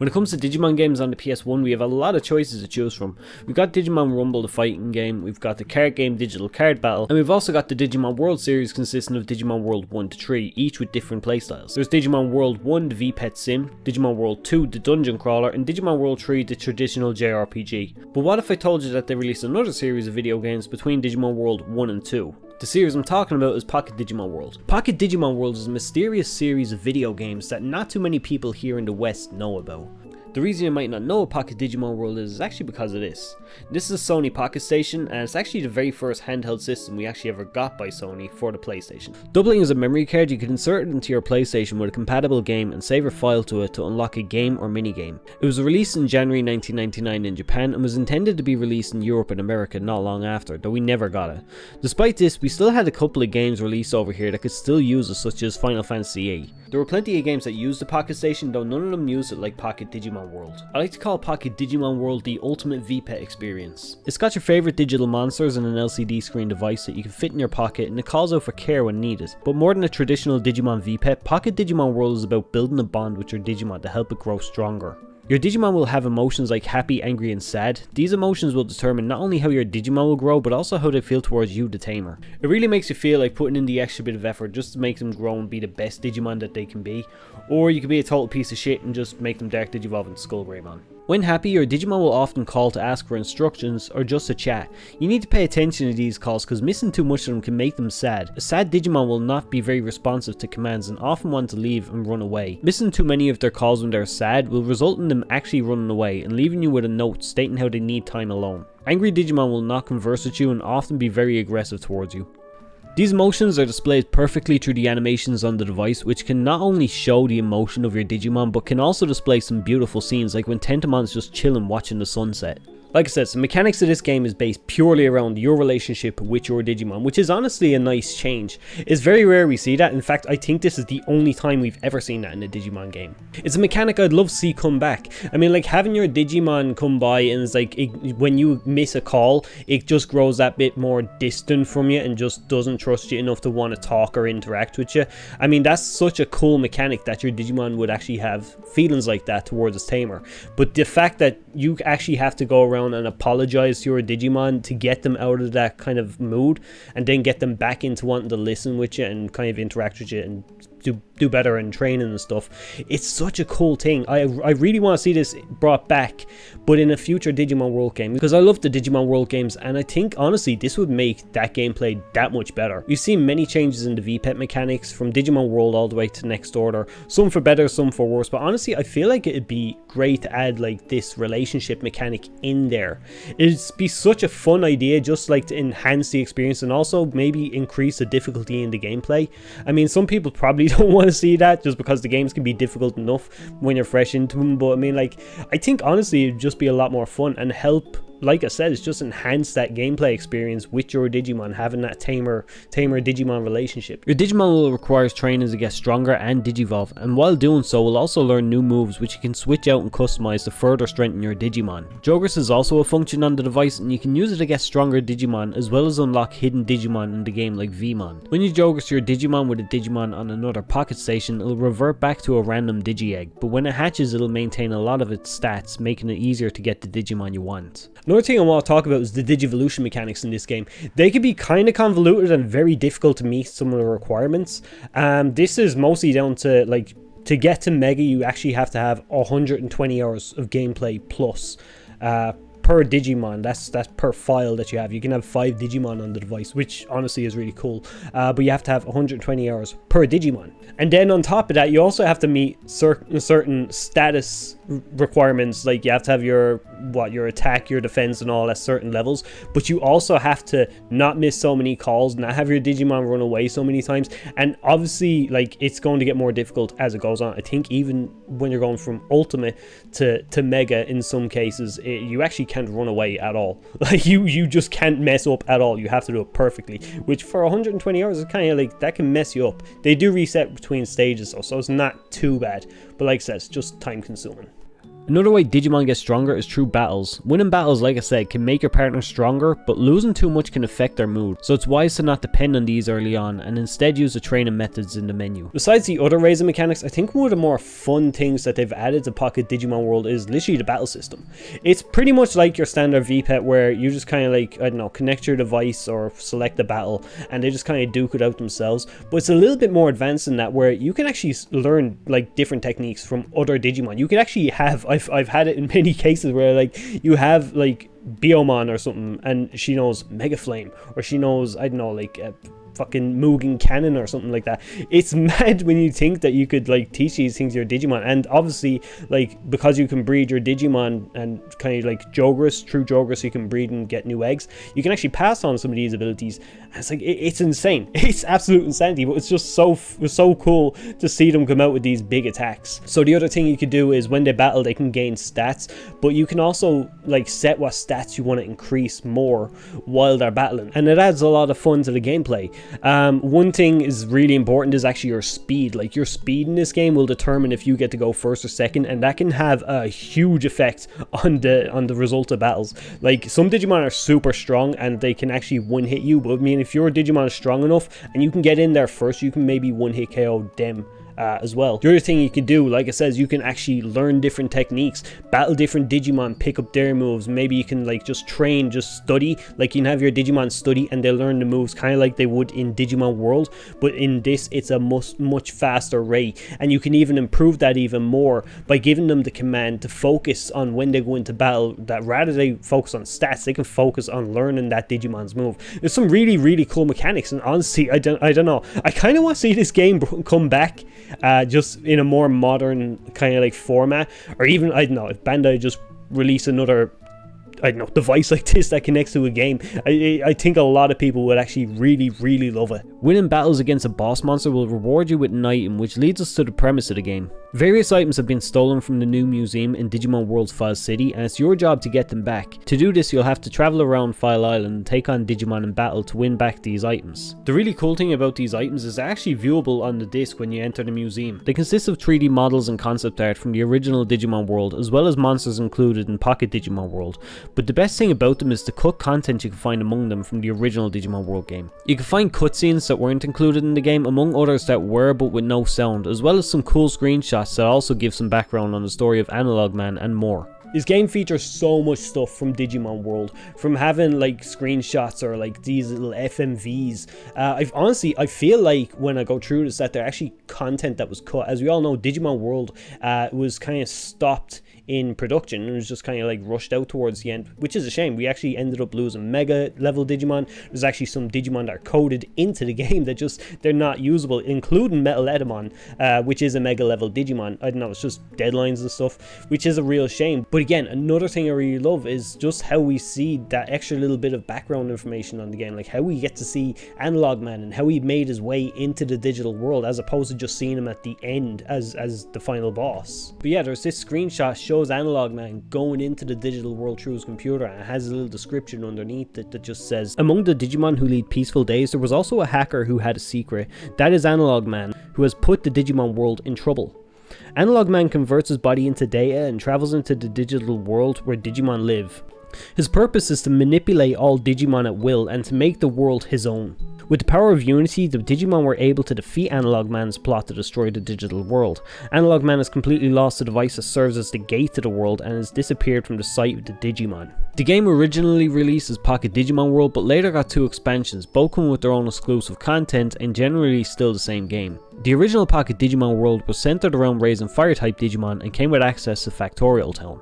When it comes to Digimon games on the PS1, we have a lot of choices to choose from. We've got Digimon Rumble, the fighting game, we've got the card game Digital Card Battle, and we've also got the Digimon World series consisting of Digimon World 1 to 3, each with different playstyles. There's Digimon World 1, the Vpet Sim, Digimon World 2, the Dungeon Crawler, and Digimon World 3, the traditional JRPG. But what if I told you that they released another series of video games between Digimon World 1 and 2? The series I'm talking about is Pocket Digimon World. Pocket Digimon World is a mysterious series of video games that not too many people here in the West know about. The reason you might not know what Pocket Digimon World is actually because of this. This is a Sony PocketStation, and it's actually the very first handheld system we actually ever got by Sony for the PlayStation. Doubling as a memory card, you could insert it into your PlayStation with a compatible game and save a file to it to unlock a game or minigame. It was released in January 1999 in Japan and was intended to be released in Europe and America not long after, though we never got it. Despite this, we still had a couple of games released over here that could still use it, such as Final Fantasy VIII. There were plenty of games that used the PocketStation, though none of them used it like Pocket Digimon World. I like to call Pocket Digimon World the ultimate Vpet experience. It's got your favourite digital monsters and an LCD screen device that you can fit in your pocket, and it calls out for care when needed. But more than a traditional Digimon Vpet, Pocket Digimon World is about building a bond with your Digimon to help it grow stronger. Your Digimon will have emotions like happy, angry and sad. These emotions will determine not only how your Digimon will grow, but also how they feel towards you, the tamer. It really makes you feel like putting in the extra bit of effort just to make them grow and be the best Digimon that they can be. Or you could be a total piece of shit and just make them Dark Digivolve into Skullgreymon. When happy, your Digimon will often call to ask for instructions or just to chat. You need to pay attention to these calls because missing too much of them can make them sad. A sad Digimon will not be very responsive to commands and often want to leave and run away. Missing too many of their calls when they're sad will result in them actually running away and leaving you with a note stating how they need time alone. Angry Digimon will not converse with you and often be very aggressive towards you. These emotions are displayed perfectly through the animations on the device, which can not only show the emotion of your Digimon, but can also display some beautiful scenes like when Tentamon's just chilling watching the sunset. Like I said, the mechanics of this game is based purely around your relationship with your Digimon, which is honestly a nice change. It's very rare we see that. In fact, I think this is the only time we've ever seen that in a Digimon game. It's a mechanic I'd love to see come back. I mean, like having your Digimon come by and it's like when you miss a call, it just grows that bit more distant from you and just doesn't trust you enough to want to talk or interact with you. I mean, that's such a cool mechanic that your Digimon would actually have feelings like that towards its tamer. But the fact that you actually have to go around and apologize to your Digimon to get them out of that kind of mood and then get them back into wanting to listen with you and kind of interact with you and do better in training and stuff. It's such a cool thing. I really want to see this brought back, but in a future Digimon World game, because I love the Digimon World games and I think honestly this would make that gameplay that much better. We've seen many changes in the Vpet mechanics from Digimon World all the way to Next Order, some for better, some for worse, but honestly I feel like it'd be great to add like this relationship mechanic in there. It'd be such a fun idea, just like to enhance the experience and also maybe increase the difficulty in the gameplay. I mean, some people probably don't want to see that just because the games can be difficult enough when you're fresh into them, but I mean, like, I think honestly it'd just be a lot more fun and help, like I said, it's just enhance that gameplay experience with your Digimon, having that tamer Digimon relationship. Your Digimon will require training to get stronger and Digivolve, and while doing so will also learn new moves which you can switch out and customize to further strengthen your Digimon. Jogress is also a function on the device and you can use it to get stronger Digimon as well as unlock hidden Digimon in the game like Vmon. When you Jogress your Digimon with a Digimon on another PocketStation, it'll revert back to a random Digi-Egg, but when it hatches it'll maintain a lot of its stats, making it easier to get the Digimon you want. Another thing I want to talk about is the Digivolution mechanics in this game. They can be kind of convoluted and very difficult to meet some of the requirements. This is mostly down to, like, to get to Mega you actually have to have 120 hours of gameplay plus per Digimon. That's per file that you have. You can have 5 Digimon on the device, which honestly is really cool, but you have to have 120 hours per Digimon. And then on top of that you also have to meet certain status requirements, like you have to have your attack, your defense and all at certain levels, but you also have to not miss so many calls, not have your Digimon run away so many times, and obviously like it's going to get more difficult as it goes on. I think even when you're going from Ultimate to Mega in some cases you actually can't run away at all. Like you just can't mess up at all. You have to do it perfectly, which for 120 hours is kind of like, that can mess you up. They do reset between stages though, so it's not too bad, but like I said, it's just time consuming. Another way Digimon get stronger is through battles. Winning battles, like I said, can make your partner stronger, but losing too much can affect their mood, so it's wise to not depend on these early on and instead use the training methods in the menu. Besides the other raising mechanics, I think one of the more fun things that they've added to Pocket Digimon World is literally the battle system. It's pretty much like your standard Vpet where you just kind of like, I don't know, connect your device or select a battle and they just kind of duke it out themselves, but it's a little bit more advanced than that where you can actually learn like different techniques from other Digimon. You can actually have, I've had it in many cases where like you have like Biomon or something and she knows Mega Flame, or she knows, I don't know, like fucking Mugen Cannon or something like that. It's mad when you think that you could like teach these things to your Digimon, and obviously like because you can breed your Digimon and kind of like Jogress, through Jogress you can breed and get new eggs, you can actually pass on some of these abilities, and it's like it's insane. It's absolute insanity, but it's just so cool to see them come out with these big attacks. So the other thing you could do is when they battle they can gain stats, but you can also like set what stats you want to increase more while they're battling, and it adds a lot of fun to the gameplay. One thing is really important is actually your speed. Like your speed in this game will determine if you get to go first or second, and that can have a huge effect on the result of battles. Like some Digimon are super strong and they can actually one hit you, but I mean if your Digimon is strong enough and you can get in there first, you can maybe one hit KO them as well. The other thing you can do, like I says, you can actually learn different techniques, battle different Digimon, pick up their moves. Maybe you can like just train, just study, like you can have your Digimon study and they'll learn the moves kind of like they would in Digimon World, but in this it's a much faster rate, and you can even improve that even more by giving them the command to focus on when they go into battle, that rather they focus on stats, they can focus on learning that Digimon's move. There's some really cool mechanics, and honestly I don't know, I kind of want to see this game come back just in a more modern kind of like format, or even I don't know if Bandai just release another, I don't know, device like this that connects to a game. I think a lot of people would actually really love it. Winning battles against a boss monster will reward you with an item, which leads us to the premise of the game. Various items have been stolen from the new museum in Digimon World's File City, and it's your job to get them back. To do this, you'll have to travel around File Island and take on Digimon in battle to win back these items. The really cool thing about these items is they're actually viewable on the disc when you enter the museum. They consist of 3D models and concept art from the original Digimon World, as well as monsters included in Pocket Digimon World. But the best thing about them is the cut content you can find among them from the original Digimon World game. You can find cutscenes that weren't included in the game, among others that were but with no sound, as well as some cool screenshots that also give some background on the story of Analog Man and more. This game features so much stuff from Digimon World, from having like screenshots or like these little FMVs. I feel like when I go through this that they're actually content that was cut. As we all know, Digimon World was kind of stopped in production. It was just kind of like rushed out towards the end, which is a shame. We actually ended up losing mega level Digimon. There's actually some Digimon that are coded into the game that just, they're not usable, including Metal Edamon, which is a mega level Digimon. I don't know, it's just deadlines and stuff, which is a real shame. But again, another thing I really love is just how we see that extra little bit of background information on the game, like how we get to see Analog Man and how he made his way into the digital world, as opposed to just seeing him at the end as the final boss. But yeah, there's this screenshot shows Analog Man going into the digital world through his computer, and it has a little description underneath it that just says, among the Digimon who lead peaceful days, there was also a hacker who had a secret. That is Analog Man, who has put the Digimon world in trouble. Analog Man converts his body into data and travels into the digital world where Digimon live. His purpose is to manipulate all Digimon at will and to make the world his own. With the power of Unity, the Digimon were able to defeat Analog Man's plot to destroy the digital world. Analog Man has completely lost the device that serves as the gate to the world and has disappeared from the sight of the Digimon. The game originally released as Pocket Digimon World, but later got 2 expansions, both come with their own exclusive content and generally still the same game. The original Pocket Digimon World was centered around raising Fire-type Digimon and came with access to Factorial Town.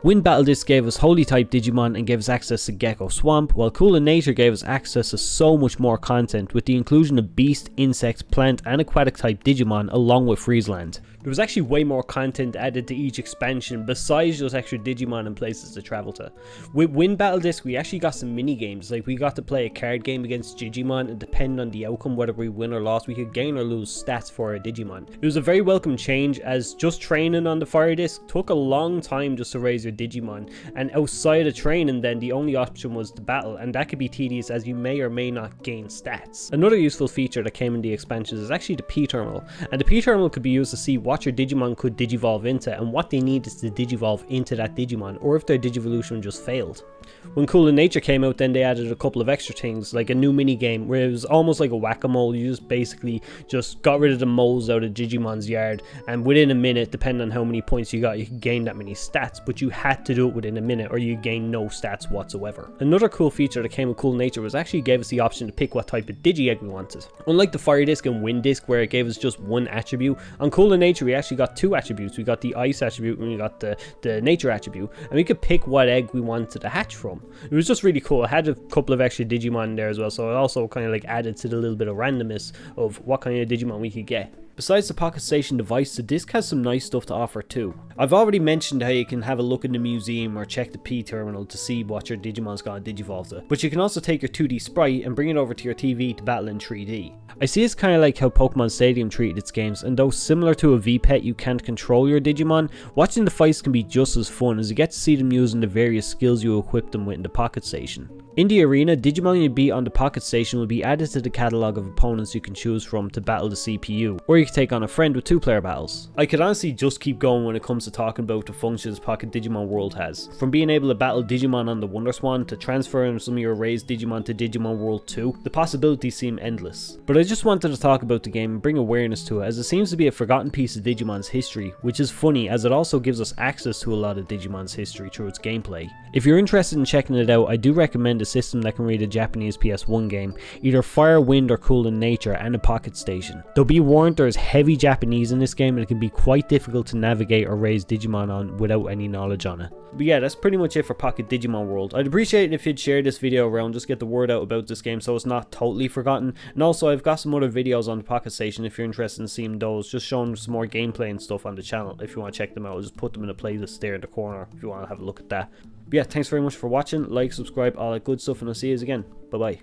Wind Battle Disc gave us Holy type Digimon and gave us access to Gecko Swamp, while Cool in Nature gave us access to so much more content with the inclusion of Beast, Insect, Plant and Aquatic type Digimon along with Friesland. There was actually way more content added to each expansion besides just extra Digimon and places to travel to. With Wind Battle Disc we actually got some mini games, like we got to play a card game against Digimon, and depending on the outcome, whether we win or lost, we could gain or lose stats for our Digimon. It was a very welcome change, as just training on the Fire Disc took a long time just to raise your Digimon, and outside of training then the only option was the battle, and that could be tedious as you may or may not gain stats. Another useful feature that came in the expansions is actually the P-Terminal, and the P-Terminal could be used to see what your Digimon could digivolve into and what they needed to digivolve into that Digimon, or if their Digivolution just failed. When Cool in Nature came out, then they added a couple of extra things, like a new mini game where it was almost like a whack-a-mole. You just basically just got rid of the moles out of Digimon's yard, and within a minute, depending on how many points you got, you could gain that many stats, but you had to do it within a minute or you gain no stats whatsoever. Another cool feature that came with Cool in Nature was actually gave us the option to pick what type of Digi-Egg we wanted. Unlike the Fire Disc and Wind Disc where it gave us just one attribute, on Cool in Nature we actually got two attributes. We got the Ice attribute and we got the Nature attribute, and we could pick what egg we wanted to hatch from. It was just really cool. It had a couple of extra Digimon in there as well, so it also kind of like added to the little bit of randomness of what kind of Digimon we could get. Besides the PocketStation device, the disc has some nice stuff to offer too. I've already mentioned how you can have a look in the museum or check the P terminal to see what your Digimon's got to digivolve to, but you can also take your 2D sprite and bring it over to your TV to battle in 3D. I see it's kind of like how Pokemon Stadium treated its games, and though similar to a Vpet you can't control your Digimon, watching the fights can be just as fun as you get to see them using the various skills you equip them with in the PocketStation. In the arena, Digimon you beat on the PocketStation will be added to the catalogue of opponents you can choose from to battle the CPU, or you can take on a friend with 2-player battles. I could honestly just keep going when it comes to talking about the functions Pocket Digimon World has. From being able to battle Digimon on the Wonderswan to transferring some of your raised Digimon to Digimon World 2, the possibilities seem endless. But I just wanted to talk about the game and bring awareness to it, as it seems to be a forgotten piece of Digimon's history, which is funny as it also gives us access to a lot of Digimon's history through its gameplay. If you're interested in checking it out, I do recommend a system that can read a Japanese PS1 game, either Fire, Wind or Cool in Nature, and a PocketStation. Though be warned, there is heavy Japanese in this game and it can be quite difficult to navigate or raise Digimon on without any knowledge on it. But yeah, that's pretty much it for Pocket Digimon World. I'd appreciate it if you'd share this video around, just get the word out about this game so it's not totally forgotten. And also I've got some other videos on the PocketStation if you're interested in seeing those, just showing some more gameplay and stuff on the channel. If you want to check them out, I'll just put them in a playlist there in the corner if you want to have a look at that. But yeah, thanks very much for watching, like, subscribe, all that good stuff, and I'll see you again. Bye bye.